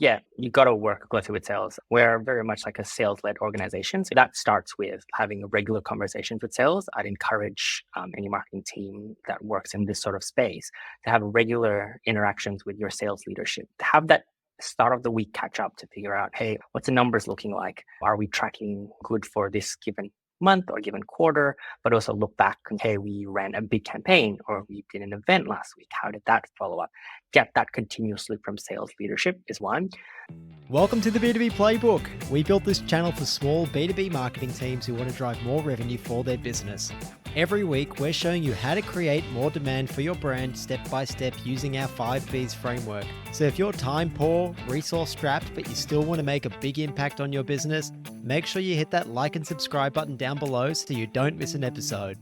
Yeah, you got to work closely with sales. We're very much like a sales-led organization. So that starts with having regular conversations with sales. I'd encourage any marketing team that works in this sort of space to have regular interactions with your sales leadership. To have that start of the week catch up to figure out, hey, what's the numbers looking like? Are we tracking good for this given month or given quarter? But also look back and, hey, we ran a big campaign or we did an event last week. How did that follow up? Get that continuously from sales leadership is one. Welcome to the B2B Playbook. We built this channel for small B2B marketing teams who want to drive more revenue for their business. Every week, we're showing you how to create more demand for your brand step by step using our 5Bs framework. So if you're time poor, resource strapped, but you still want to make a big impact on your business, make sure you hit that like and subscribe button down below so you don't miss an episode.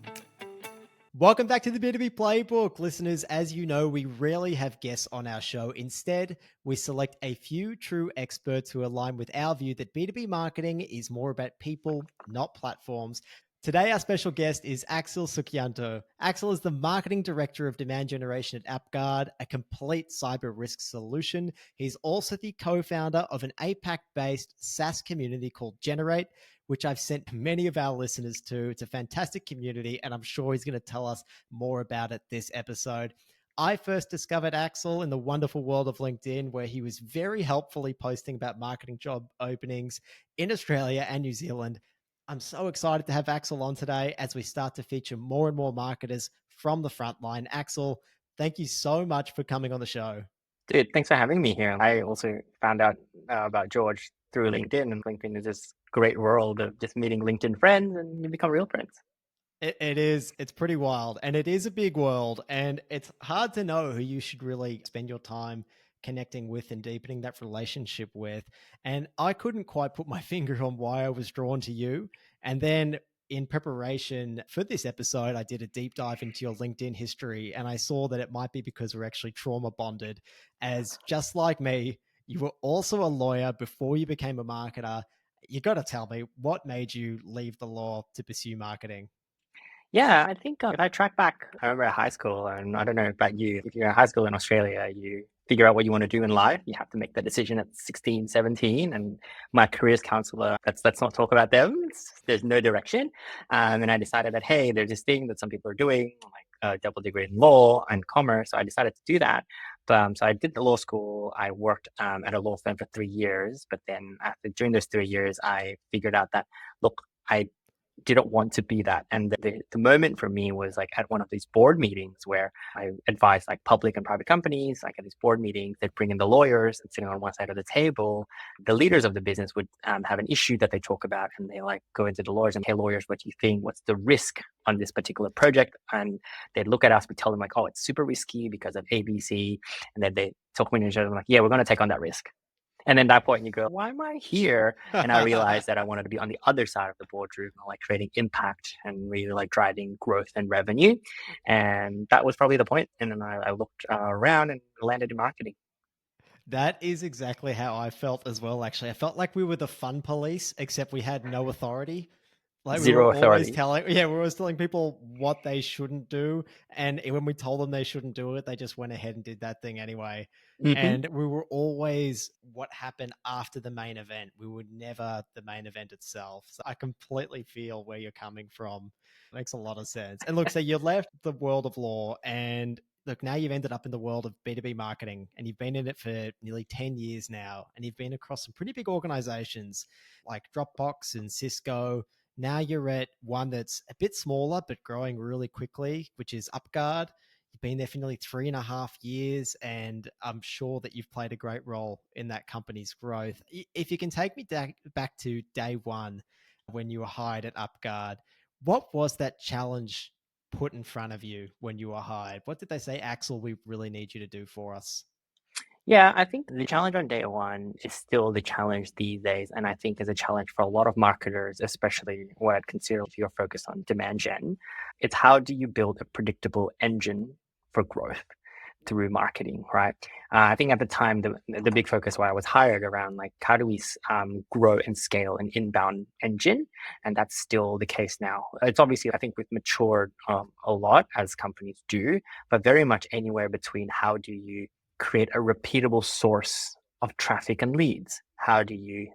Welcome back to the B2B Playbook. Listeners, as you know, we rarely have guests on our show. Instead, we select a few true experts who align with our view that B2B marketing is more about people, not platforms. Today, our special guest is Axel Sukianto. Axel is the Marketing Director of Demand Generation at UpGuard, a complete cyber risk solution. He's also the co-founder of an APAC-based SaaS community called Generate, which I've sent many of our listeners to. It's a fantastic community, and I'm sure he's going to tell us more about it this episode. I first discovered Axel in the wonderful world of LinkedIn, where he was very helpfully posting about marketing job openings in Australia and New Zealand. I'm so excited to have Axel on today as we start to feature more and more marketers from the front line. Axel, thank you so much for coming on the show. Dude, thanks for having me here. I also found out about George through LinkedIn, and LinkedIn is this great world of just meeting LinkedIn friends and you become real friends. It is. It's pretty wild, and it is a big world, and it's hard to know who you should really spend your time connecting with and deepening that relationship with. And I couldn't quite put my finger on why I was drawn to you. And then in preparation for this episode, I did a deep dive into your LinkedIn history, and I saw that it might be because we're actually trauma bonded, as just like me, you were also a lawyer before you became a marketer. You got to tell me, what made you leave the law to pursue marketing? Yeah, I think if I track back, I remember at high school, and I don't know about you, if you're in high school in Australia, you figure out what you want to do in life. You have to make that decision at 16, 17. And my careers counselor, let's not talk about them. There's no direction. And I decided that, hey, there's this thing that some people are doing, like a double degree in law and commerce. So I decided to do that. So I did the law school. I worked at a law firm for 3 years. But then during those 3 years, I figured out that, look, I didn't want to be that. And the moment for me was like at one of these board meetings where I advised like public and private companies, like at these board meetings, they'd bring in the lawyers and sitting on one side of the table. The leaders of the business would have an issue that they talk about, and they like go into the lawyers and, hey, lawyers, what do you think? What's the risk on this particular project? And they'd look at us, we tell them like, oh, it's super risky because of ABC. And then they talk with each other like, yeah, we're going to take on that risk. And then at that point you go, why am I here? And I realized that I wanted to be on the other side of the boardroom, like creating impact and really like driving growth and revenue. And that was probably the point. And then I looked around and landed in marketing. That is exactly how I felt as well, actually. I felt like we were the fun police, except we had no authority. Like we were Zero always authority. telling, we were always telling people what they shouldn't do. And when we told them they shouldn't do it, they just went ahead and did that thing anyway. Mm-hmm. And we were always what happened after the main event. We were never the main event itself. So I completely feel where you're coming from. Makes a lot of sense. And look, so you left the world of law, and look, now you've ended up in the world of B2B marketing, and you've been in it for nearly 10 years now. And you've been across some pretty big organizations like Dropbox and Cisco. Now you're at one that's a bit smaller, but growing really quickly, which is UpGuard. You've been there for nearly 3.5 years, and I'm sure that you've played a great role in that company's growth. If you can take me back to day one when you were hired at UpGuard, what was that challenge put in front of you when you were hired? What did they say, Axel, we really need you to do for us? Yeah, I think the challenge on day one is still the challenge these days. And I think is a challenge for a lot of marketers, especially what I'd consider if you're focused on demand gen. It's how do you build a predictable engine for growth through marketing, right? I think at the time, the big focus why I was hired around like, how do we grow and scale an inbound engine? And that's still the case now. It's obviously, I think we've matured a lot as companies do, but very much anywhere between how do you create a repeatable source of traffic and leads? How do you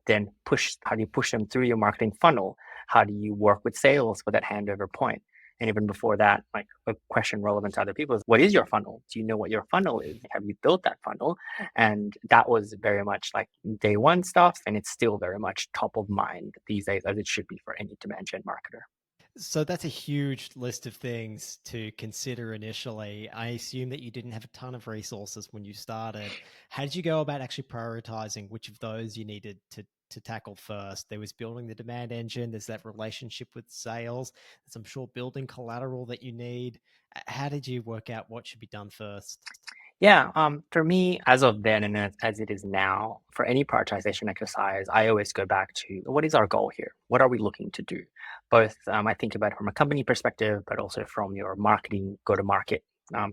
push them through your marketing funnel? How do you work with sales for that handover point? And even before that, like a question relevant to other people is, what is your funnel? Do you know what your funnel is? Have you built that funnel? And that was very much like day one stuff. And it's still very much top of mind these days, as it should be for any demand gen marketer. So that's a huge list of things to consider initially. I assume that you didn't have a ton of resources when you started. How did you go about actually prioritizing which of those you needed to tackle first? There was building the demand engine. There's that relationship with sales. There's, I'm sure, building collateral that you need. How did you work out what should be done first? Yeah, for me, as of then and as it is now, for any prioritization exercise, I always go back to what is our goal here? What are we looking to do? Both, I think about it from a company perspective, but also from your marketing go-to-market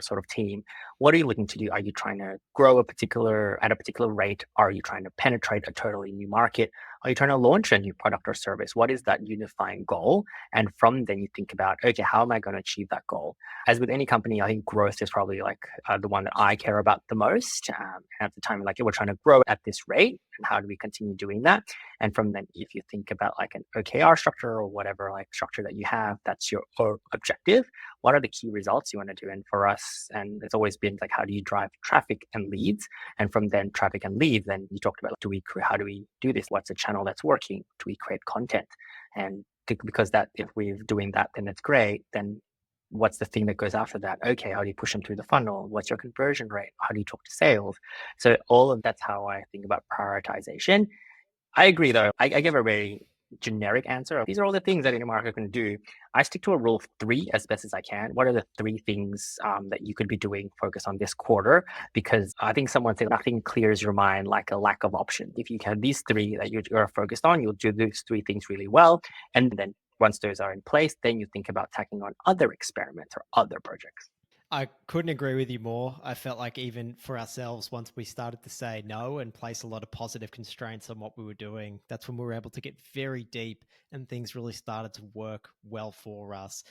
sort of team. What are you looking to do? Are you trying to grow at a particular rate? Are you trying to penetrate a totally new market? Are you trying to launch a new product or service? What is that unifying goal? And from then you think about, okay, how am I going to achieve that goal? As with any company, I think growth is probably like the one that I care about the most. At the time, like we're trying to grow at this rate, and how do we continue doing that? And from then, if you think about like an OKR structure or whatever like structure that you have, that's your objective. What are the key results you want to do? And for us, and it's always been like, how do you drive traffic and leads? And from then traffic and leads, then you talked about, how do we do this? What's the channel that's working? Do we create content? And because that, if we're doing that, then it's great. Then what's the thing that goes after that? Okay, how do you push them through the funnel? What's your conversion rate? How do you talk to sales? So all of that's how I think about prioritization. I agree, though. I give a very generic answer. These are all the things that any marketer can do. I stick to a rule of three as best as I can. What are the three things that you could be doing focus on this quarter? Because I think someone said nothing clears your mind like a lack of option. If you have these three that you're focused on, you'll do these three things really well. And then once those are in place, then you think about tacking on other experiments or other projects. I couldn't agree with you more. I felt like even for ourselves, once we started to say no and place a lot of positive constraints on what we were doing, that's when we were able to get very deep and things really started to work well for us.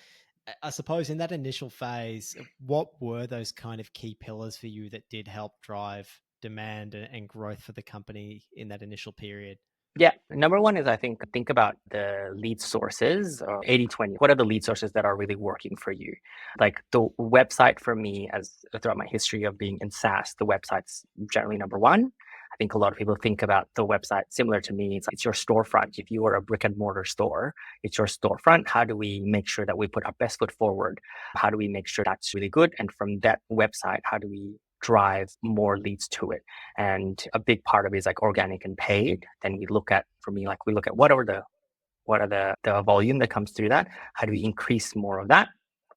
I suppose in that initial phase, what were those kind of key pillars for you that did help drive demand and growth for the company in that initial period? Yeah. Number one is I think about the lead sources, 80/20. What are the lead sources that are really working for you? Like the website for me, as throughout my history of being in SaaS, the website's generally number one. I think a lot of people think about the website similar to me. It's your storefront. If you are a brick and mortar store, it's your storefront. How do we make sure that we put our best foot forward? How do we make sure that's really good? And from that website, how do we drive more leads to it? And a big part of it is like organic and paid. Then we look at, for me, like we look at what are the volume that comes through that? How do we increase more of that?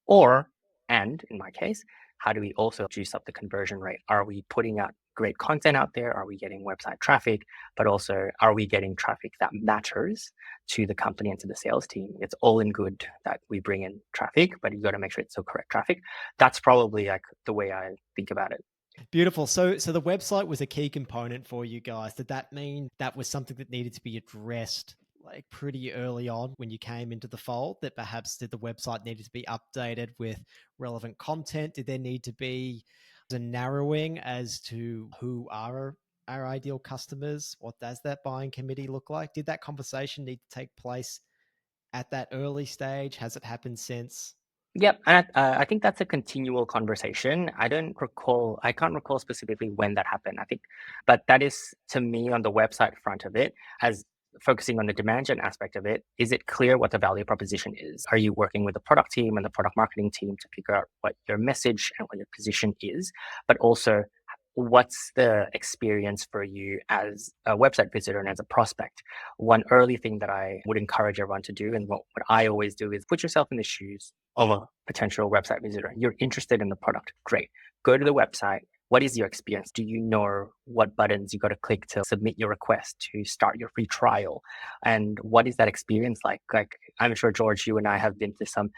Or, and in my case, how do we also juice up the conversion rate? Are we putting out great content out there? Are we getting website traffic? But also, are we getting traffic that matters to the company and to the sales team? It's all in good that we bring in traffic, but you got to make sure it's so correct traffic. That's probably like the way I think about it. Beautiful. So the website was a key component for you guys. Did that mean that was something that needed to be addressed like pretty early on when you came into the fold, that perhaps did the website needed to be updated with relevant content? Did there need to be a narrowing as to who are our ideal customers? What does that buying committee look like? Did that conversation need to take place at that early stage? Has it happened since? Yep, and I think that's a continual conversation. I can't recall specifically when that happened. I think, but that is to me on the website front of it, as focusing on the demand gen aspect of it. Is it clear what the value proposition is? Are you working with the product team and the product marketing team to figure out what your message and what your position is? But also, what's the experience for you as a website visitor and as a prospect? One early thing that I would encourage everyone to do, and what I always do, is put yourself in the shoes of a potential website visitor. You're interested in the product. Great. Go to the website. What is your experience? Do you know what buttons you got to click to submit your request to start your free trial? And what is that experience like? Like, I'm sure, George, you and I have been to some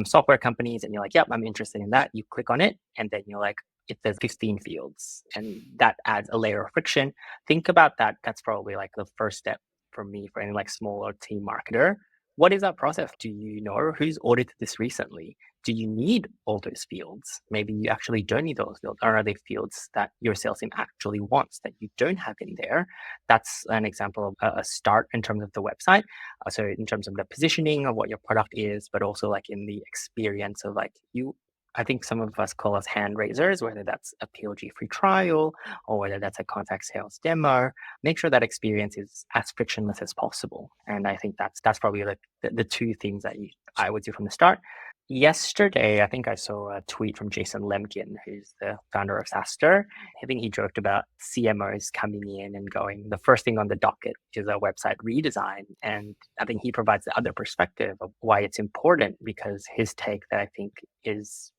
software companies and you're like, yep, I'm interested in that. You click on it and then you're like, it says 15 fields, and that adds a layer of friction. Think about that. That's probably like the first step for me, for any like smaller team marketer. What is that process? Do you know who's audited this recently? do you need all those fields? Maybe you actually don't need those fields. Or are they fields that your sales team actually wants that you don't have in there? That's an example of a start in terms of the website. So in terms of the positioning of what your product is, but also like in the experience of like you. I think some of us call us hand raisers, whether that's a PLG free trial or whether that's a contact sales demo. Make sure that experience is as frictionless as possible. And I think that's probably like the two things that I would do from the start. Yesterday, I think I saw a tweet from Jason Lemkin, who's the founder of SaaSter. I think he joked about CMOs coming in and going, the first thing on the docket is a website redesign. And I think he provides the other perspective of why it's important, because his take that I think is,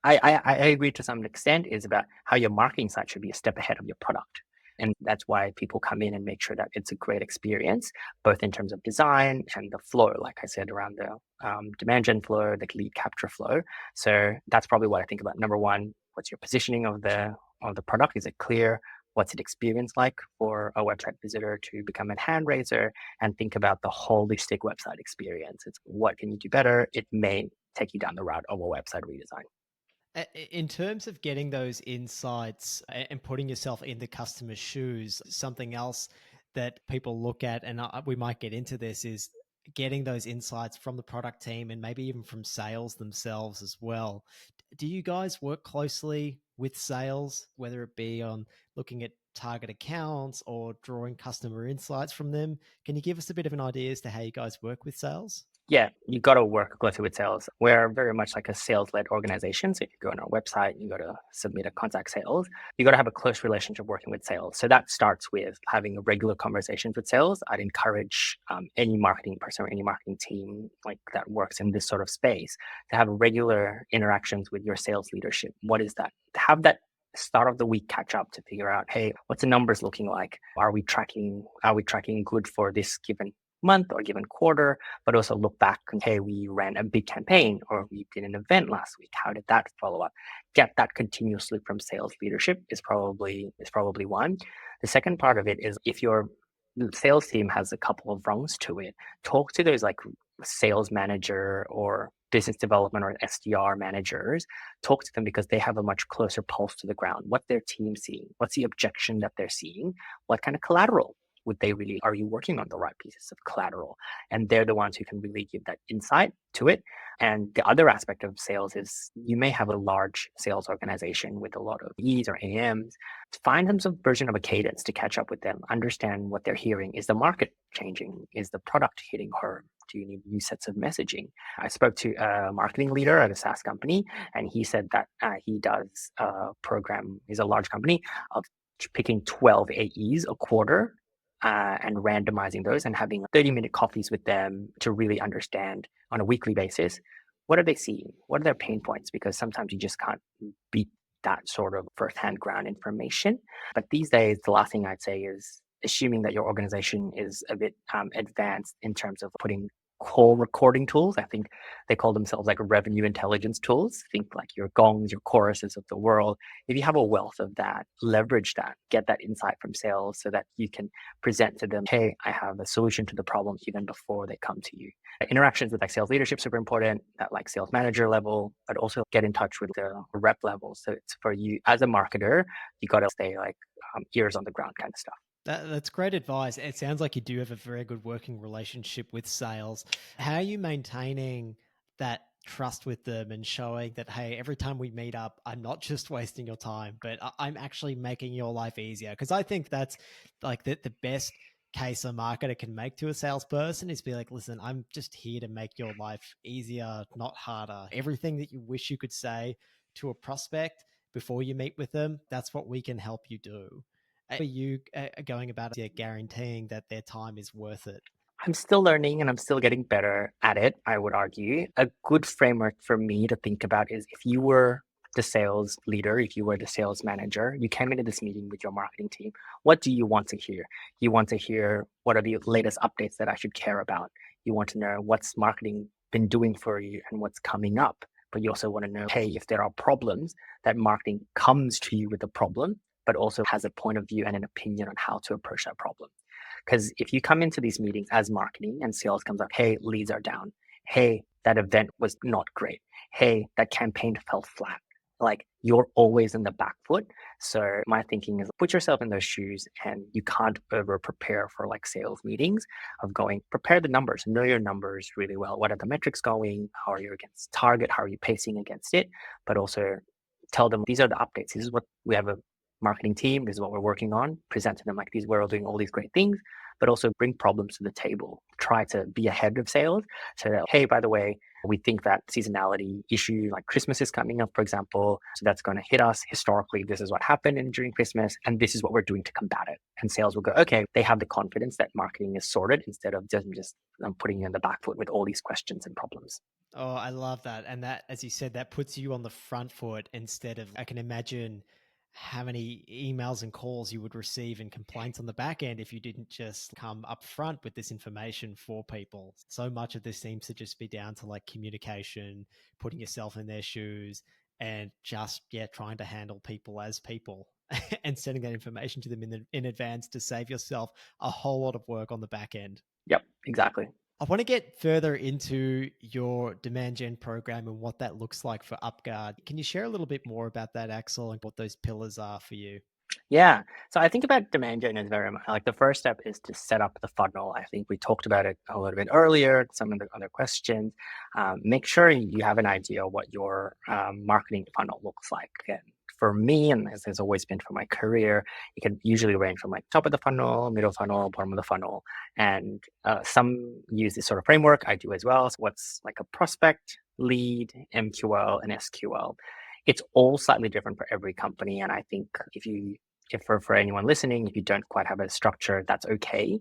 I agree to some extent, is about how your marketing side should be a step ahead of your product. And that's why people come in and make sure that it's a great experience, both in terms of design and the flow, like I said, around the demand gen flow, the lead capture flow. So that's probably what I think about. Number one, what's your positioning of the product? Is it clear? What's it experience like for a website visitor to become a hand raiser? And think about the holistic website experience. It's what can you do better? It may take you down the route of a website redesign. In terms of getting those insights and putting yourself in the customer's shoes, something else that people look at, and we might get into this, is getting those insights from the product team and maybe even from sales themselves as well. Do you guys work closely with sales, whether it be on looking at target accounts or drawing customer insights from them? Can you give us a bit of an idea as to how you guys work with sales? Yeah, you got to work closely with sales. We're very much like a sales-led organization. So if you go on our website, you got to submit a contact sales. You got to have a close relationship working with sales. So that starts with having regular conversations with sales. I'd encourage any marketing person or any marketing team like that works in this sort of space to have regular interactions with your sales leadership. What is that? Have that start of the week catch up to figure out, hey, what's the numbers looking like? Are we tracking good for this given month or given quarter? But also look back and, hey, we ran a big campaign or we did an event last week. How did that follow up? Get that continuously from sales leadership is probably one. The second part of it is, if your sales team has a couple of rungs to it, talk to those like sales manager or business development or SDR managers. Talk to them because they have a much closer pulse to the ground. What their team's seeing, what's the objection that they're seeing, what kind of collateral would they really, are you working on the right pieces of collateral? And they're the ones who can really give that insight to it. And the other aspect of sales is, you may have a large sales organization with a lot of E's or AMs. Find some version of a cadence to catch up with them, understand what they're hearing. Is the market changing? Is the product hitting home? Do you need new sets of messaging? I spoke to a marketing leader at a SaaS company, and he said that he does a program, he's a large company, of picking 12 AEs a quarter and randomizing those and having 30-minute coffees with them to really understand on a weekly basis, what are they seeing? What are their pain points? Because sometimes you just can't beat that sort of first-hand ground information. But these days, the last thing I'd say is, assuming that your organization is a bit advanced in terms of putting call recording tools. I think they call themselves like revenue intelligence tools. Think like your gongs, your choruses of the world. If you have a wealth of that, leverage that, get that insight from sales so that you can present to them, hey, I have a solution to the problem even before they come to you. Interactions with like sales leadership, super important at like sales manager level, but also get in touch with the rep level. So it's for you as a marketer, you got to stay like ears on the ground kind of stuff. That's great advice. It sounds like you do have a very good working relationship with sales. How are you maintaining that trust with them and showing that, hey, every time we meet up, I'm not just wasting your time, but I'm actually making your life easier? Because I think that's like the best case a marketer can make to a salesperson is be like, listen, I'm just here to make your life easier, not harder. Everything that you wish you could say to a prospect before you meet with them, that's what we can help you do. Are you going about it guaranteeing that their time is worth it? I'm still learning and I'm still getting better at it, I would argue. A good framework for me to think about is, if you were the sales leader, if you were the sales manager, you came into this meeting with your marketing team, what do you want to hear? You want to hear, what are the latest updates that I should care about? You want to know what's marketing been doing for you and what's coming up. But you also want to know, hey, if there are problems, that marketing comes to you with a problem, but also has a point of view and an opinion on how to approach that problem. Because if you come into these meetings as marketing and sales comes up, hey, leads are down. Hey, that event was not great. Hey, that campaign fell flat. Like you're always in the back foot. So my thinking is put yourself in those shoes and you can't over prepare for like sales meetings of going, prepare the numbers, know your numbers really well. What are the metrics going? How are you against target? How are you pacing against it? But also tell them these are the updates. This is what we have a marketing team. This is what we're working on. Present to them like these, we're all doing all these great things, but also bring problems to the table. Try to be ahead of sales. So that, hey, by the way, we think that seasonality issue, like Christmas is coming up, for example. So that's going to hit us. Historically, this is what happened during Christmas, and this is what we're doing to combat it. And sales will go, okay, they have the confidence that marketing is sorted instead of just putting you in the back foot with all these questions and problems. Oh, I love that. And that, as you said, that puts you on the front foot instead of, I can imagine how many emails and calls you would receive and complaints on the back end if you didn't just come up front with this information for people. So much of this seems to just be down to like communication, putting yourself in their shoes, and just, yeah, trying to handle people as people and sending that information to them in advance to save yourself a whole lot of work on the back end. Yep, exactly. I want to get further into your demand gen program and what that looks like for UpGuard. Can you share a little bit more about that, Axel, and what those pillars are for you? Yeah. So I think about demand gen as very much like the first step is to set up the funnel. I think we talked about it a little bit earlier, some of the other questions. Make sure you have an idea what your marketing funnel looks like. And for me, and as has always been for my career, it can usually range from like top of the funnel, middle funnel, bottom of the funnel. And some use this sort of framework. I do as well. So what's like a prospect, lead, MQL, and SQL. It's all slightly different for every company. And I think if for anyone listening, if you don't quite have a structure, that's okay.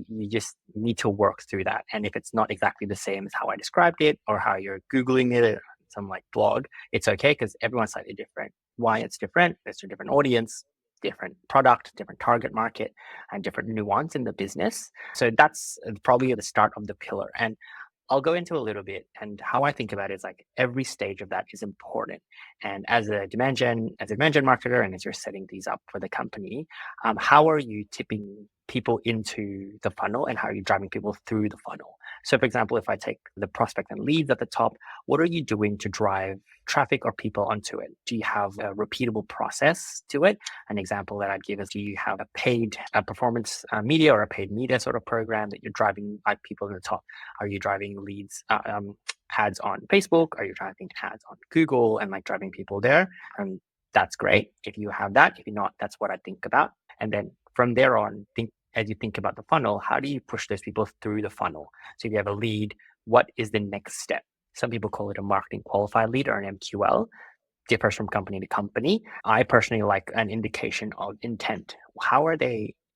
You just need to work through that. And if it's not exactly the same as how I described it or how you're Googling it, or some like blog, it's okay because everyone's slightly different. Why it's different? There's a different audience, different product, different target market, and different nuance in the business. So that's probably the start of the pillar. And I'll go into a little bit, and how I think about it is like every stage of that is important. And as a demand gen marketer, and as you're setting these up for the company, how are you tipping people into the funnel, and how are you driving people through the funnel? So, for example, if I take the prospect and leads at the top, what are you doing to drive traffic or people onto it? Do you have a repeatable process to it? An example that I'd give is, do you have a paid performance media or a paid media sort of program that you're driving like people to the top? Are you driving leads, ads on Facebook? Are you driving ads on Google and like driving people there? And that's great if you have that. If you're not, that's what I think about. And then from there on, as you think about the funnel, how do you push those people through the funnel? So if you have a lead, what is the next step? Some people call it a marketing qualified lead or an MQL. Differs from company to company. I personally like an indication of intent.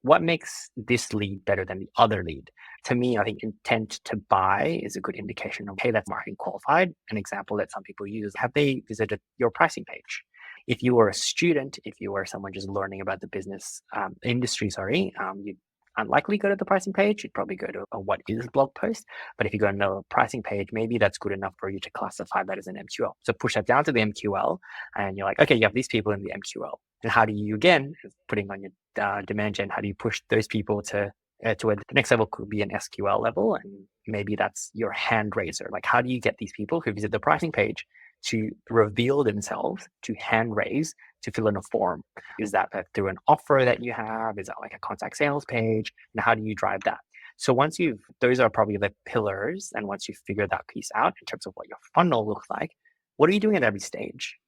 What makes this lead better than the other lead? To me, I think intent to buy is a good indication of, hey, that's marketing qualified. An example that some people use, have they visited your pricing page? If you were a student, if you were someone just learning about the business industry, you'd unlikely go to the pricing page. You'd probably go to a what is blog post. But if you go to a pricing page, maybe that's good enough for you to classify that as an MQL. So push that down to the MQL, and you're like, okay, you have these people in the MQL. And how do you, again, putting on your demand gen, how do you push those people to the next level? Could be an SQL level, and maybe that's your hand raiser. Like, how do you get these people who visit the pricing page to reveal themselves, to hand raise, to fill in a form? Is that through an offer that you have? Is that like a contact sales page? And how do you drive that? So those are probably the pillars. And once you figure that piece out in terms of what your funnel looks like, what are you doing at every stage?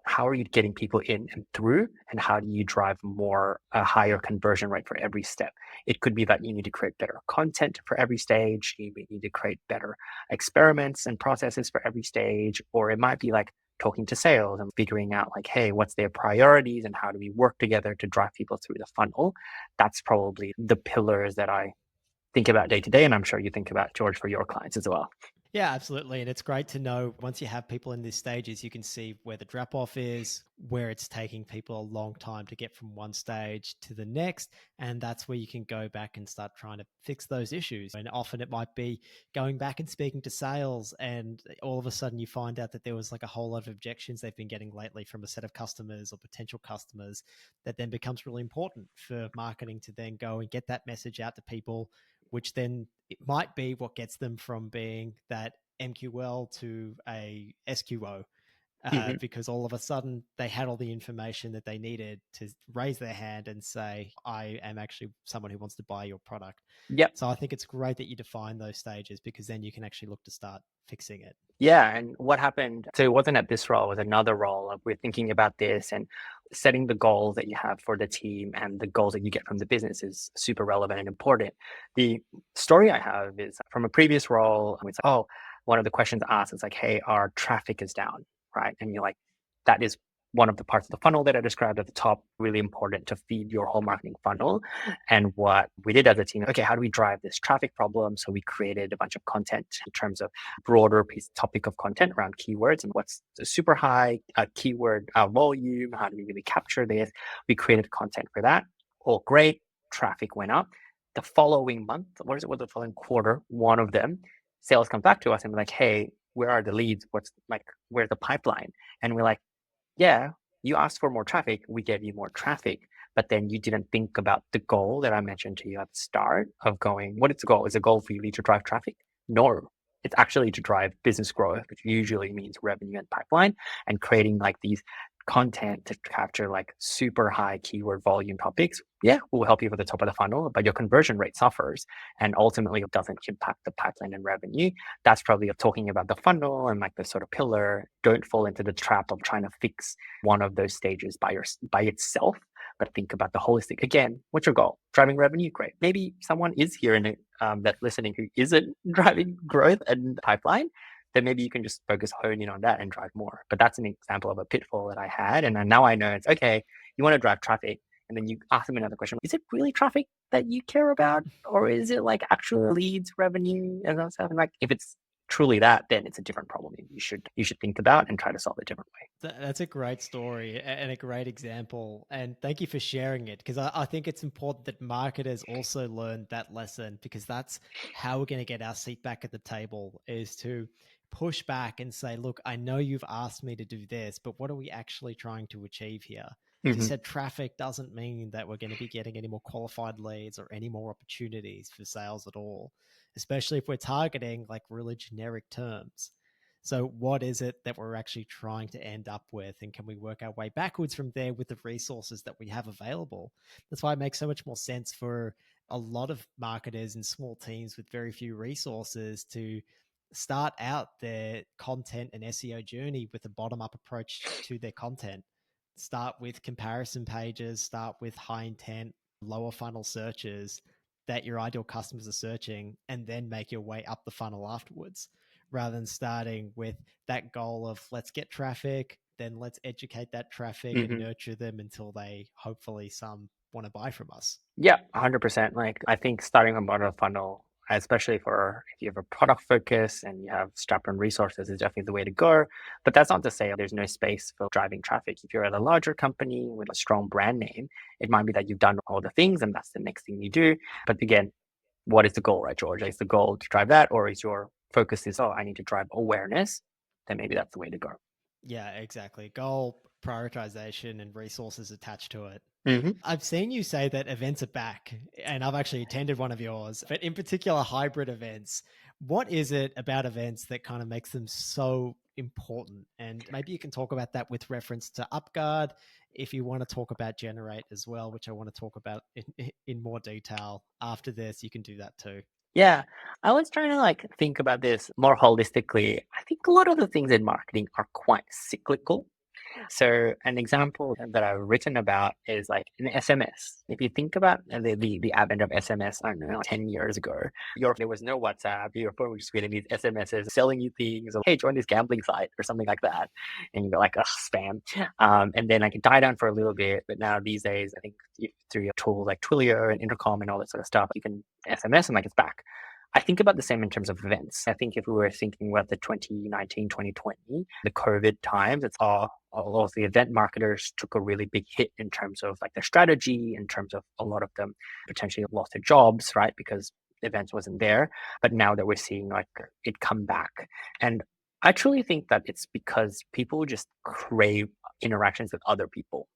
How are you getting people in and through, and how do you drive a higher conversion rate for every step? It could be that you need to create better content for every stage. You need to create better experiments and processes for every stage, or it might be like talking to sales and figuring out like, hey, what's their priorities and how do we work together to drive people through the funnel? That's probably the pillars that I think about day to day, and I'm sure you think about, George, for your clients as well. Yeah, absolutely. And it's great to know once you have people in these stages, you can see where the drop off is, where it's taking people a long time to get from one stage to the next. And that's where you can go back and start trying to fix those issues. And often it might be going back and speaking to sales, and all of a sudden you find out that there was like a whole lot of objections they've been getting lately from a set of customers or potential customers, that then becomes really important for marketing to then go and get that message out to people, which then it might be what gets them from being that MQL to a SQO. Mhm. Because all of a sudden they had all the information that they needed to raise their hand and say, I am actually someone who wants to buy your product. Yep. So I think it's great that you define those stages, because then you can actually look to start fixing it. Yeah, and what happened, so it wasn't at this role, it was another role. We're thinking about this, and setting the goals that you have for the team and the goals that you get from the business is super relevant and important. The story I have is from a previous role. It's like, oh, one of the questions asked is like, hey, our traffic is down, right? And you're like, that is one of the parts of the funnel that I described at the top, really important to feed your whole marketing funnel. And what we did as a team, okay, how do we drive this traffic problem? So we created a bunch of content in terms of broader topic of content around keywords and what's the super high keyword volume. How do we really capture this? We created content for that. All great. Traffic went up. The following month, what is it? What the following quarter? One of them, sales comes back to us and we're like, hey, where are the leads? Where's the pipeline? And we're like, yeah, you asked for more traffic. We gave you more traffic. But then you didn't think about the goal that I mentioned to you at the start of going, what is the goal? Is the goal for you to drive traffic? No, it's actually to drive business growth, which usually means revenue and pipeline, and creating like these content to capture like super high keyword volume topics. Yeah, will help you with the top of the funnel, but your conversion rate suffers and ultimately it doesn't impact the pipeline and revenue. That's probably talking about the funnel and like the sort of pillar. Don't fall into the trap of trying to fix one of those stages by itself, but think about the holistic. Again, what's your goal? Driving revenue? Great. Maybe someone is here in it that's listening who isn't driving growth and pipeline. Then maybe you can just hone in on that and drive more. But that's an example of a pitfall that I had. And now I know it's okay. You want to drive traffic. And then you ask them another question. Is it really traffic that you care about? Or is it like actual leads, revenue, and that stuff? And like if it's truly that, then it's a different problem you should think about and try to solve it a different way. That's a great story and a great example. And thank you for sharing it, because I think it's important that marketers also learn that lesson, because that's how we're going to get our seat back at the table, is to push back and say, look, I know you've asked me to do this, but what are we actually trying to achieve here? As you said, traffic doesn't mean that we're going to be getting any more qualified leads or any more opportunities for sales at all, especially if we're targeting like really generic terms. So what is it that we're actually trying to end up with? And can we work our way backwards from there with the resources that we have available? That's why it makes so much more sense for a lot of marketers and small teams with very few resources to start out their content and SEO journey with a bottom-up approach to their content. Start with comparison pages, start with high intent, lower funnel searches that your ideal customers are searching, and then make your way up the funnel afterwards, rather than starting with that goal of let's get traffic, then let's educate that traffic and nurture them until they hopefully some want to buy from us. Yeah, 100%. Like I think starting a bottom funnel, especially for if you have a product focus and you have strapped on resources, is definitely the way to go. But that's not to say there's no space for driving traffic. If you're at a larger company with a strong brand name, it might be that you've done all the things and that's the next thing you do. But again, what is the goal, right, George? Is the goal to drive that, or is your focus is, oh, I need to drive awareness? Then maybe that's the way to go. Yeah, exactly. Goal, prioritization, and resources attached to it. Mm-hmm. I've seen you say that events are back, and I've actually attended one of yours, but in particular, hybrid events. What is it about events that kind of makes them so important? And maybe you can talk about that with reference to UpGuard. If you want to talk about Generate as well, which I want to talk about in more detail after this, you can do that too. Yeah, I was trying to like think about this more holistically. I think a lot of the things in marketing are quite cyclical. So an example that I've written about is like an SMS. If you think about the advent of SMS, I don't know, 10 years ago, there was no WhatsApp. Your phone was just getting these SMSs selling you things, or, hey, join this gambling site or something like that. And you go like, ugh, spam. And then I could die down for a little bit. But now these days, I think through your tools like Twilio and Intercom and all that sort of stuff, you can SMS and like it's back. I think about the same in terms of events. I think if we were thinking about the 2019, 2020, the COVID times, it's all of the event marketers took a really big hit in terms of like their strategy, in terms of a lot of them potentially lost their jobs, right? Because events wasn't there. But now that we're seeing like it come back. And I truly think that it's because people just crave interactions with other people.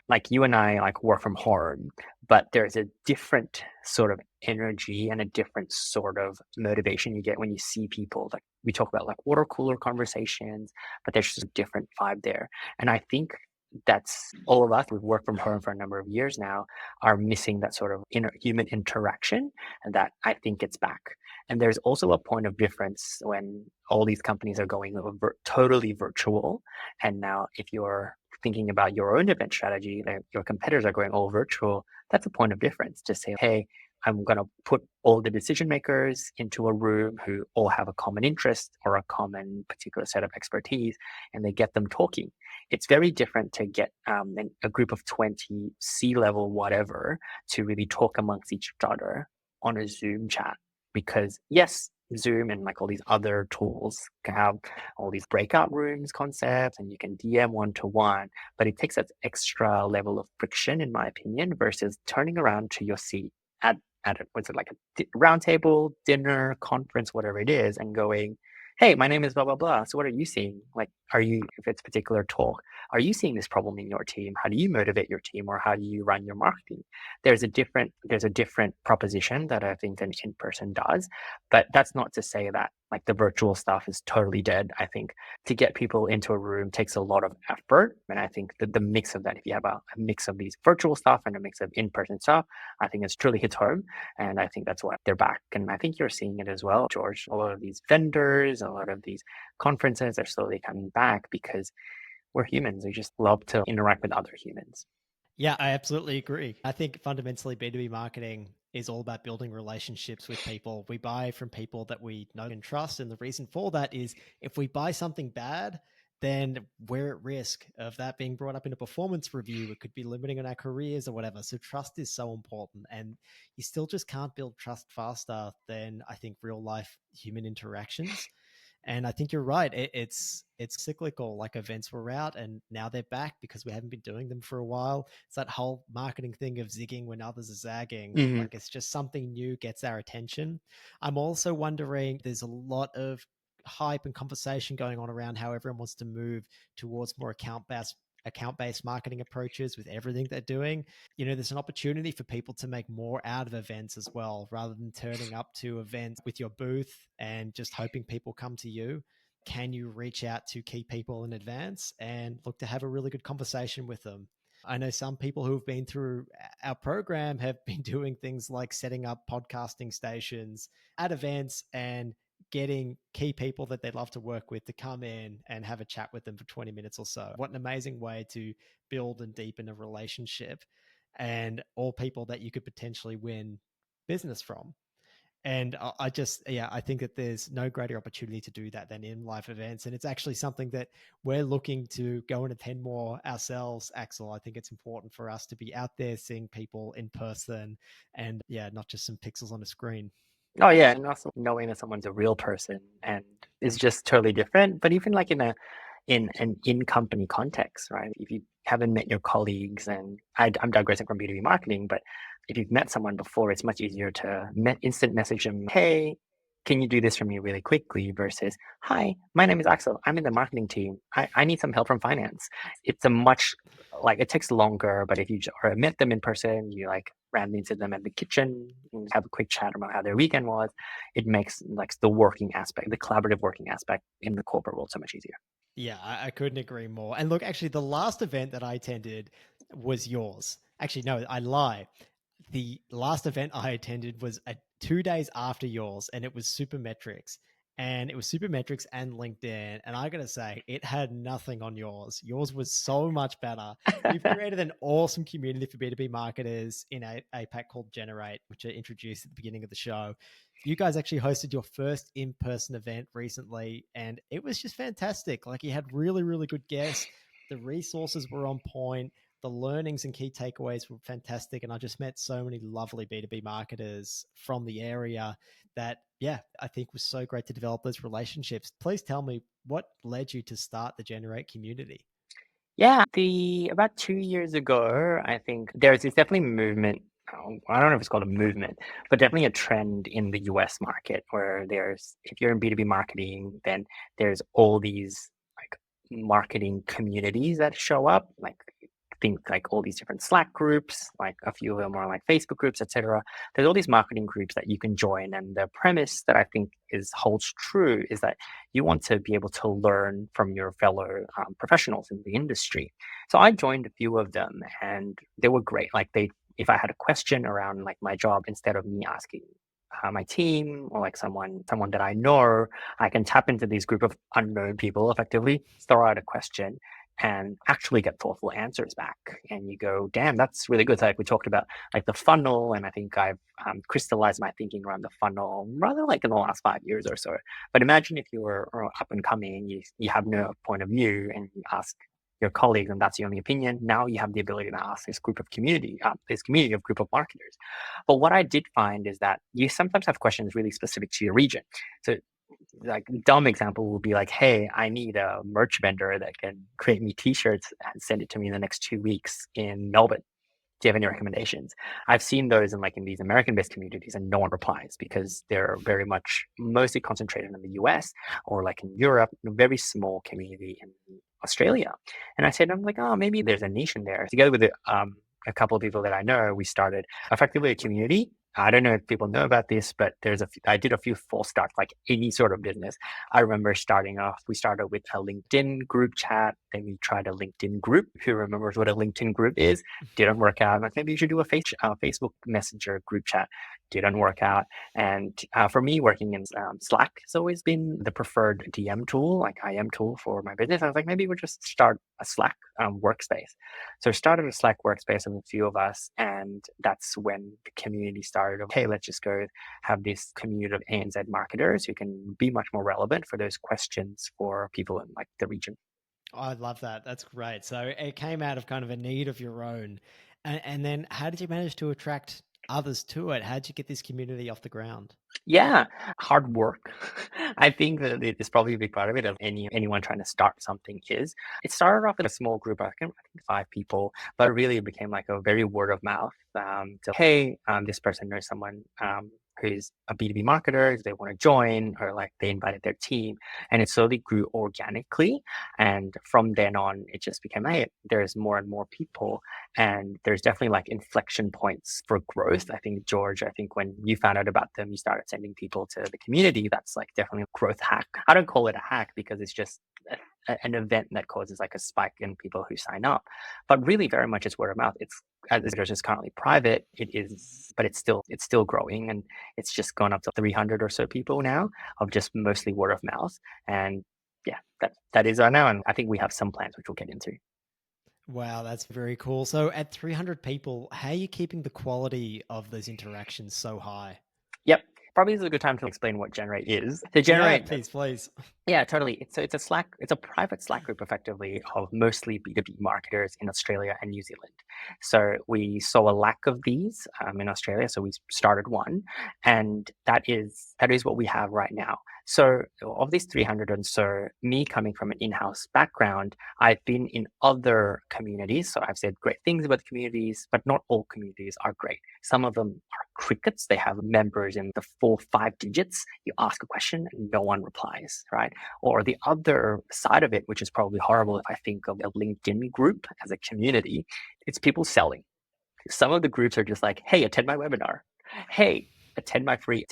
Like you and I like work from home, but there's a different sort of energy and a different sort of motivation you get when you see people like we talk about like water cooler conversations, but there's just a different vibe there. And I think that's all of us. We've worked from home for a number of years now, are missing that sort of inner human interaction, and that I think it's back. And there's also a point of difference when all these companies are going totally virtual. And now, if you're thinking about your own event strategy, your competitors are going all virtual, that's a point of difference to say, hey, I'm going to put all the decision makers into a room who all have a common interest or a common particular set of expertise, and they get them talking. It's very different to get a group of 20 C-level whatever to really talk amongst each other on a Zoom chat. Because yes, Zoom and like all these other tools can have all these breakout rooms concepts, and you can DM one-to-one, but it takes that extra level of friction, in my opinion, versus turning around to your seat at what's it, like a round table, dinner, conference, whatever it is, and going, hey, my name is blah, blah, blah. So what are you seeing? Like, if it's a particular talk, are you seeing this problem in your team? How do you motivate your team, or how do you run your marketing? There's a different proposition that I think an in-person does, but that's not to say that like the virtual stuff is totally dead. I think to get people into a room takes a lot of effort. And I think that the mix of that, if you have a mix of these virtual stuff and a mix of in-person stuff, I think it's truly hits home. And I think that's why they're back. And I think you're seeing it as well, George. A lot of these vendors, a lot of these conferences are slowly coming back because we're humans. We just love to interact with other humans. Yeah, I absolutely agree. I think fundamentally B2B marketing is all about building relationships with people. We buy from people that we know and trust. And the reason for that is if we buy something bad, then we're at risk of that being brought up in a performance review. It could be limiting on our careers or whatever. So trust is so important. And you still just can't build trust faster than I think real life human interactions. And I think you're right. It's cyclical. Like events were out and now they're back because we haven't been doing them for a while. It's that whole marketing thing of zigging when others are zagging. Mm-hmm. Like it's just something new gets our attention. I'm also wondering, there's a lot of hype and conversation going on around how everyone wants to move towards more account-based marketing approaches with everything they're doing. You know, there's an opportunity for people to make more out of events as well, rather than turning up to events with your booth and just hoping people come to you. Can you reach out to key people in advance and look to have a really good conversation with them? I know some people who have been through our program have been doing things like setting up podcasting stations at events and getting key people that they'd love to work with to come in and have a chat with them for 20 minutes or so. What an amazing way to build and deepen a relationship, and all people that you could potentially win business from. And I think that there's no greater opportunity to do that than in live events. And it's actually something that we're looking to go and attend more ourselves, Axel. I think it's important for us to be out there seeing people in person and not just some pixels on a screen. Oh yeah, and also knowing that someone's a real person and is just totally different. But even like in an in-company context, right? If you haven't met your colleagues, and I'm digressing from B2B marketing, but if you've met someone before, it's much easier to instant message them, hey, can you do this for me really quickly, versus, hi, my name is Axel. I'm in the marketing team. I need some help from finance. It's it takes longer, but if you met them in person, you like ran into them at the kitchen, and have a quick chat about how their weekend was, it makes like the working aspect, the collaborative working aspect in the corporate world so much easier. Yeah, I couldn't agree more. And look, actually, the last event that I attended was yours. Actually, no, I lie. The last event I attended was 2 days after yours, and it was Supermetrics. And it was Supermetrics and LinkedIn. And I got to say, it had nothing on yours. Yours was so much better. You've created an awesome community for B2B marketers in APAC called Generate, which I introduced at the beginning of the show. You guys actually hosted your first in-person event recently, and it was just fantastic. Like, you had really, really good guests. The resources were on point. The learnings and key takeaways were fantastic. And I just met so many lovely B2B marketers from the area that, I think was so great to develop those relationships. Please tell me, what led you to start the Generate community? Yeah, about 2 years ago, I think there's definitely movement. I don't know if it's called a movement, but definitely a trend in the US market where if you're in B2B marketing, then there's all these like marketing communities that show up. Like think like all these different Slack groups, like a few of them are like Facebook groups, etc. There's all these marketing groups that you can join. And the premise that I think holds true is that you want to be able to learn from your fellow professionals in the industry. So I joined a few of them and they were great. Like if I had a question around like my job, instead of me asking my team or like someone that I know, I can tap into these group of unknown people, effectively throw out a question and actually get thoughtful answers back. And you go, damn, that's really good. So like we talked about like the funnel, and I think I've crystallized my thinking around the funnel rather like in the last 5 years or so. But imagine if you were up and coming and you have no point of view and you ask your colleagues and that's the only opinion. Now you have the ability to ask this community of group of marketers. But what I did find is that you sometimes have questions really specific to your region. So like dumb example would be like, hey, I need a merch vendor that can create me t-shirts and send it to me in the next 2 weeks in Melbourne. Do you have any recommendations? I've seen those in these American-based communities and no one replies because they're very much mostly concentrated in the US or like in Europe, a very small community in Australia. And I said, I'm like, oh, maybe there's a niche in there. Together with a couple of people that I know, we started effectively a community. I don't know if people know about this, but I did a few false starts, like any sort of business. I remember starting off, we started with a LinkedIn group chat. Then we tried a LinkedIn group. Who remembers what a LinkedIn group is? Didn't work out. Like maybe you should do a Facebook Messenger group chat. Didn't work out. And for me, working in Slack has always been the preferred DM tool, like IM tool for my business. I was like, maybe we'll just start a Slack workspace. So started a Slack workspace of a few of us, and that's when the community started. Okay, let's just go have this community of ANZ marketers who can be much more relevant for those questions for people in like the region. I love that. That's great. So it came out of kind of a need of your own. And then how did you manage to attract others to it? How did you get this community off the ground? Yeah, hard work. I think that it is probably a big part of it. Of anyone trying to start something is. It started off in a small group, I think 5 people, but really it became like a very word of mouth. Hey, this person knows someone who's a B2B marketer. If they want to join, or like they invited their team, and it slowly grew organically. And from then on, it just became, hey, there's more and more people. And there's definitely like inflection points for growth. I think, George, when you found out about them, you started sending people to the community. That's like definitely a growth hack. I don't call it a hack because it's just an event that causes like a spike in people who sign up. But really very much it's word of mouth. It's, as it's just currently private, it is, but it's still growing, and it's just gone up to 300 or so people now of just mostly word of mouth. And yeah, that is our now. And I think we have some plans which we'll get into. Wow, that's very cool. So at 300 people, how are you keeping the quality of those interactions so high? Yep. Probably is a good time to explain what Generate is. To Generate, yeah, please. Yeah, totally. It's a Slack. It's a private Slack group, effectively, of mostly B2B marketers in Australia and New Zealand. So we saw a lack of these in Australia, so we started one, and that is what we have right now. So of these 300 and so, me coming from an in-house background, I've been in other communities. So I've said great things about the communities, but not all communities are great. Some of them are crickets. They have members in the 4-5 digits. You ask a question and no one replies, right? Or the other side of it, which is probably horrible if I think of a LinkedIn group as a community, it's people selling. Some of the groups are just like, hey, attend my webinar. Hey, take my free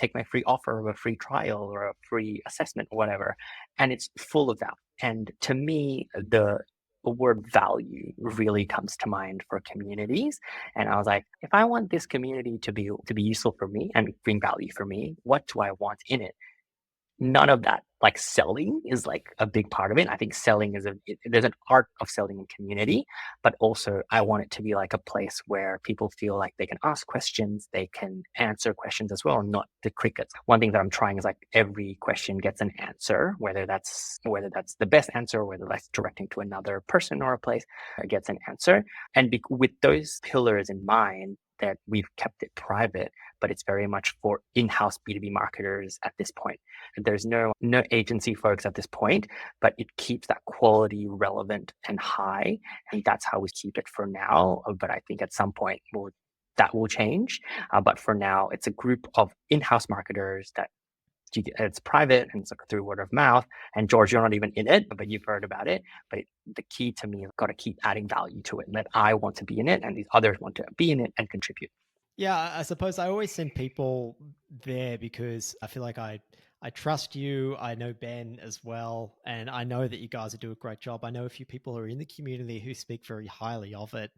offer of a free trial or a free assessment or whatever. And it's full of that. And to me, the word value really comes to mind for communities. And I was like, if I want this community to be useful for me and bring value for me, what do I want in it? None of that, like selling is like a big part of it. I think selling there's an art of selling in community, but also I want it to be like a place where people feel like they can ask questions, they can answer questions as well, not the crickets. One thing that I'm trying is like every question gets an answer, whether that's the best answer, or whether that's directing to another person or a place, it gets an answer. And with those pillars in mind, that we've kept it private, but it's very much for in-house B2B marketers at this point. There's no agency folks at this point, but it keeps that quality relevant and high. And that's how we keep it for now. But I think at some point that will change. But for now, it's a group of in-house marketers that it's private and it's like through word of mouth. And George, you're not even in it, but you've heard about it. But the key to me, I've got to keep adding value to it, and that I want to be in it and these others want to be in it and contribute. Yeah, I suppose I always send people there because I feel like I trust you. I know Ben as well, and I know that you guys do a great job. I know a few people who are in the community who speak very highly of it.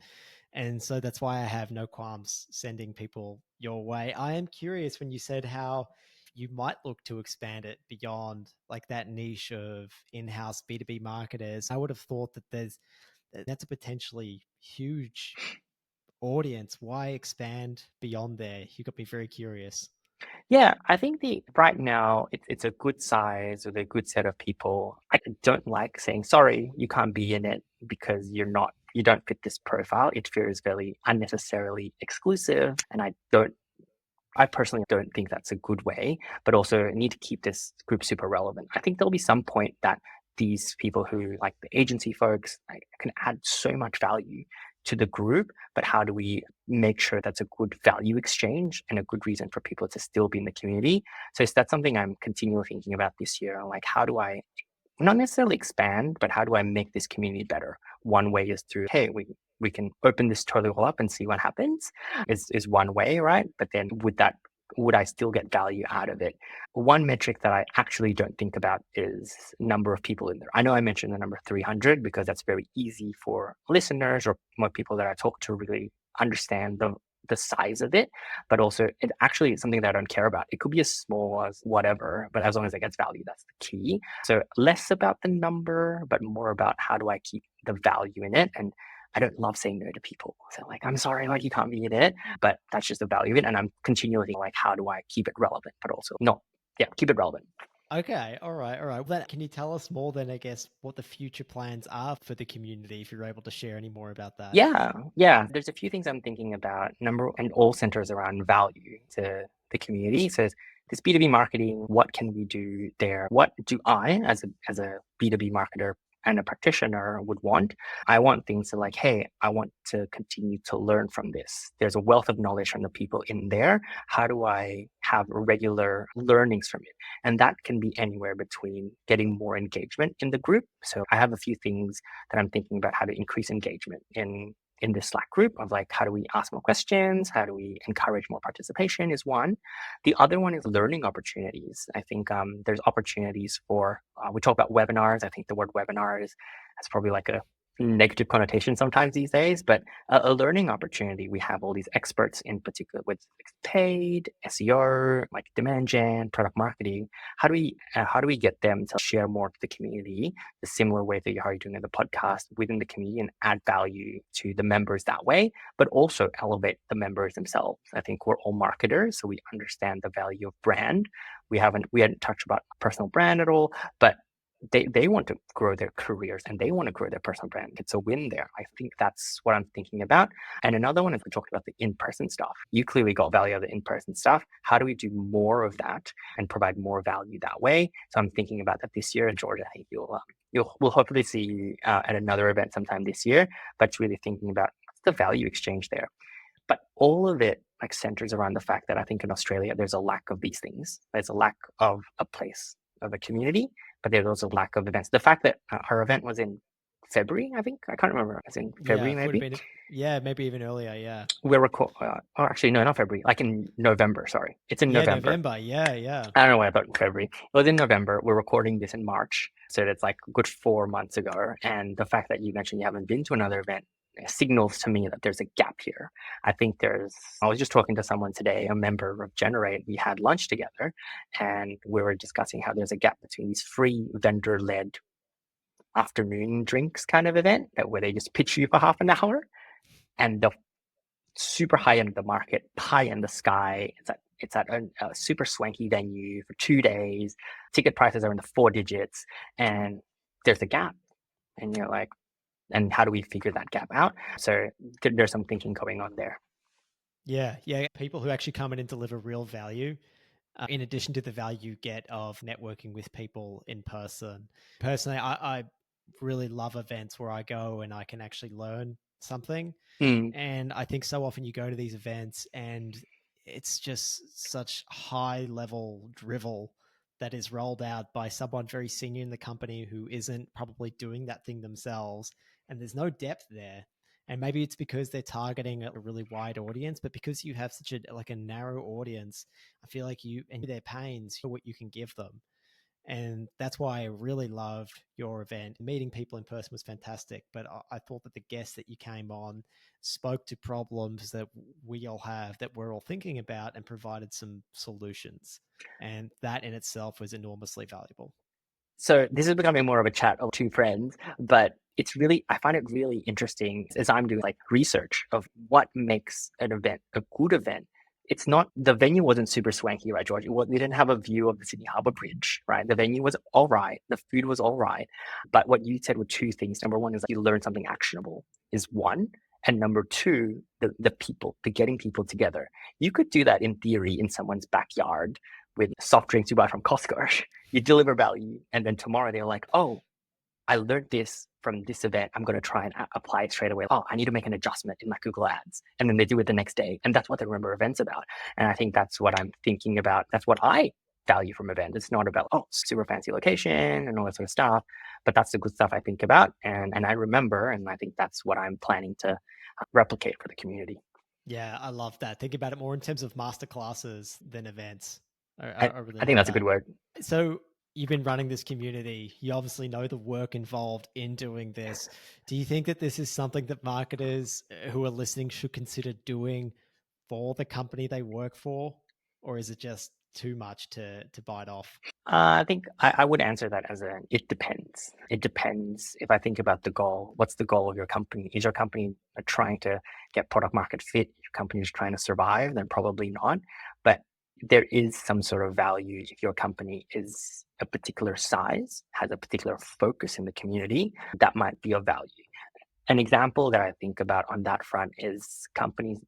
And so that's why I have no qualms sending people your way. I am curious when you said how you might look to expand it beyond like that niche of in-house B2B marketers. I would have thought that that's a potentially huge audience. Why expand beyond there? You got me very curious. Yeah, I think the right now it's a good size with a good set of people. I don't like saying sorry, you can't be in it because you don't fit this profile. It feels very unnecessarily exclusive, and I personally don't think that's a good way, but also need to keep this group super relevant. I think there'll be some point that these people who like the agency folks like, can add so much value to the group, but how do we make sure that's a good value exchange and a good reason for people to still be in the community? So that's something I'm continually thinking about this year. Like, how do I not necessarily expand, but how do I make this community better? One way is through, hey, we can open this tutorial up and see what happens is one way, right? But then would I still get value out of it? One metric that I actually don't think about is number of people in there. I know I mentioned the number 300 because that's very easy for listeners or more people that I talk to really understand the size of it, but also it actually is something that I don't care about. It could be as small as whatever, but as long as it gets value, that's the key. So less about the number, but more about how do I keep the value in it. And I don't love saying no to people. So like, I'm sorry, like you can't be in it, but that's just the value of it. And I'm continually like, how do I keep it relevant, but also not, yeah, keep it relevant. Okay, all right, all right. Well, then, can you tell us more then, I guess, what the future plans are for the community, if you're able to share any more about that? Yeah. There's a few things I'm thinking about. Number and all centers around value to the community. So this B2B marketing, what can we do there? What do I, as a B2B marketer and a practitioner, would want? I want things like, hey, I want to continue to learn from this. There's a wealth of knowledge from the people in there. How do I have regular learnings from it? And that can be anywhere between getting more engagement in the group. So I have a few things that I'm thinking about how to increase engagement in this Slack group of like, how do we ask more questions? How do we encourage more participation is one. The other one is learning opportunities. I think there's opportunities for, we talk about webinars. I think the word webinar is probably like a negative connotation sometimes these days, but a learning opportunity. We have all these experts in particular with paid, SEO, like demand gen, product marketing. How do we get them to share more to the community the similar way that you're doing in the podcast within the community and add value to the members that way, but also elevate the members themselves? I think we're all marketers, so we understand the value of brand. We hadn't touched about personal brand at all, but they want to grow their careers and they want to grow their personal brand. It's a win there. I think that's what I'm thinking about. And another one is we talked about the in-person stuff. You clearly got value out of the in-person stuff. How do we do more of that and provide more value that way? So I'm thinking about that this year. And George, I think we'll hopefully see you at another event sometime this year. But it's really thinking about what's the value exchange there. But all of it like centers around the fact that I think in Australia there's a lack of these things. There's a lack of a place, of a community, but there's also a lack of events. The fact that our event was in February, I think, I can't remember. It's in Yeah, February would have maybe. been, yeah, maybe even earlier. Yeah. Oh, actually, no, not February. Like in November. Sorry, it's in Yeah, November. November. Yeah, yeah. I don't know why about February. It was in November. We're recording this in March, so it's like a good 4 months ago. And the fact that you mentioned you haven't been to another event signals to me that there's a gap here. I was just talking to someone today, a member of Generate. We had lunch together and we were discussing how there's a gap between these free vendor-led afternoon drinks kind of event where they just pitch you for half an hour and the super high end of the market, pie in the sky. It's at a super swanky venue for 2 days. Ticket prices are in the 4 digits and there's a gap. And you're like, and how do we figure that gap out? So there's some thinking going on there. Yeah, yeah. People who actually come in and deliver real value, in addition to the value you get of networking with people in person. Personally, I really love events where I go and I can actually learn something. Mm. And I think so often you go to these events and it's just such high level drivel that is rolled out by someone very senior in the company who isn't probably doing that thing themselves, and there's no depth there. And maybe it's because they're targeting a really wide audience, but because you have such a narrow audience, I feel like you and their pains for what you can give them. And that's why I really loved your event. Meeting people in person was fantastic, but I thought that the guests that you came on spoke to problems that we all have, that we're all thinking about, and provided some solutions. And that in itself was enormously valuable. So this is becoming more of a chat of two friends, but I find it really interesting as I'm doing like research of what makes an event a good event. It's not, the venue wasn't super swanky, right, George? We didn't have a view of the Sydney Harbour Bridge, right? The venue was all right. The food was all right. But what you said were two things. Number one is you learn something actionable is one. And number two, the people, the getting people together. You could do that in theory in someone's backyard with soft drinks you buy from Costco. You deliver value, and then tomorrow they're like, oh, I learned this from this event. I'm going to try and apply it straight away. Oh, I need to make an adjustment in my Google Ads. And then they do it the next day. And that's what they remember events about. And I think that's what I'm thinking about. That's what I value from events. It's not about, oh, super fancy location and all that sort of stuff. But that's the good stuff I think about. And I remember, and I think that's what I'm planning to replicate for the community. Yeah, I love that. Think about it more in terms of masterclasses than events. I think that's a good word. So you've been running this community. You obviously know the work involved in doing this. Do you think that this is something that marketers who are listening should consider doing for the company they work for? Or is it just too much to bite off? I think I would answer that as it depends. It depends. If I think about the goal, what's the goal of your company? Is your company trying to get product market fit? Your company is trying to survive? Then probably not. But there is some sort of value if your company is a particular size, has a particular focus in the community, that might be of value. An example that I think about on that front is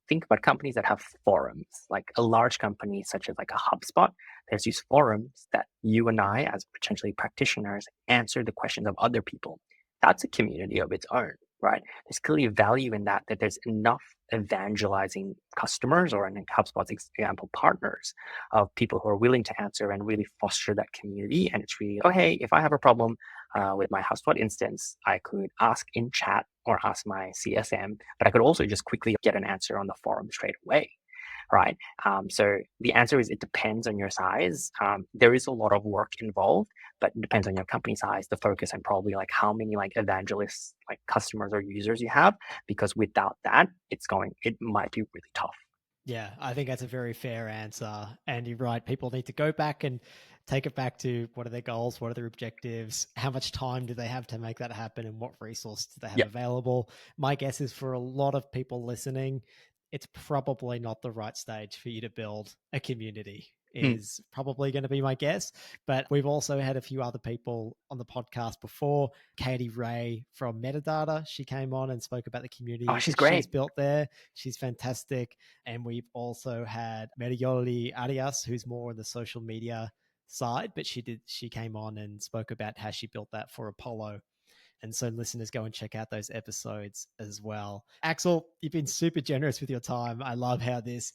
think about companies that have forums, like a large company such as like a HubSpot. There's these forums that you and I, as potentially practitioners, answer the questions of other people. That's a community of its own, right? There's clearly value in that there's enough evangelizing customers, or in HubSpot's example, partners, of people who are willing to answer and really foster that community. And it's really, oh, hey, if I have a problem with my HubSpot instance, I could ask in chat or ask my CSM, but I could also just quickly get an answer on the forum straight away, right? So the answer is it depends on your size. There is a lot of work involved, but it depends on your company size, the focus, and probably like how many like evangelists, like customers or users you have, because without that, it might be really tough. Yeah, I think that's a very fair answer. And you're right. People need to go back and take it back to what are their goals? What are their objectives? How much time do they have to make that happen? And what resources do they have available? My guess is for a lot of people listening, it's probably not the right stage for you to build a community. Is probably going to be my guess. But we've also had a few other people on the podcast before. Katie Ray from Metadata, she came on and spoke about the community. Oh, she's great. She's built there. She's fantastic. And we've also had Medioli Arias, who's more on the social media side, but she came on and spoke about how she built that for Apollo. And so listeners, go and check out those episodes as well. Axel, you've been super generous with your time. I love how this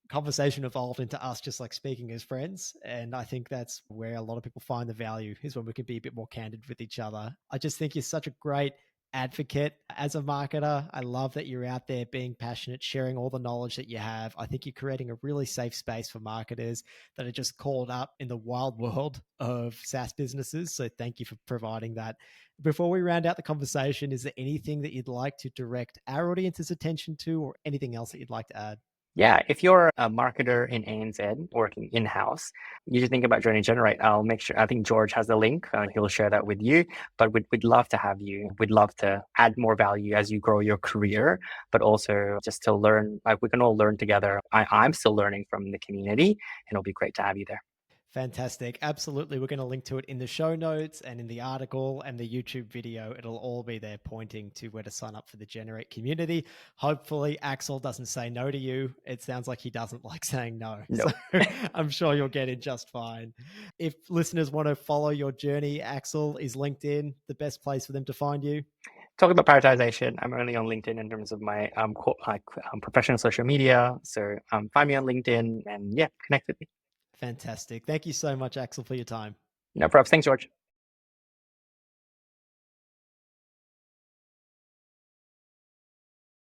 conversation evolved into us just like speaking as friends. And I think that's where a lot of people find the value, is when we can be a bit more candid with each other. I just think you're such a great advocate as a marketer. I love that you're out there being passionate, sharing all the knowledge that you have. I think you're creating a really safe space for marketers that are just caught up in the wild world of SaaS businesses. So thank you for providing that. Before we round out the conversation, is there anything that you'd like to direct our audience's attention to, or anything else that you'd like to add? Yeah, if you're a marketer in ANZ working in-house, you should think about joining Generate. I'll make sure, I think George has the link. He'll share that with you, but we'd love to have you. We'd love to add more value as you grow your career, but also just to learn, like we can all learn together. I'm still learning from the community, and it'll be great to have you there. Fantastic. Absolutely. We're going to link to it in the show notes and in the article and the YouTube video. It'll all be there pointing to where to sign up for the Generate community. Hopefully Axel doesn't say no to you. It sounds like he doesn't like saying no. Nope. So I'm sure you'll get in just fine. If listeners want to follow your journey, Axel, is LinkedIn the best place for them to find you? Talking about prioritization, I'm only on LinkedIn in terms of my professional social media. So find me on LinkedIn and connect with me. Fantastic. Thank you so much, Axel, for your time. No problems. Thanks, George.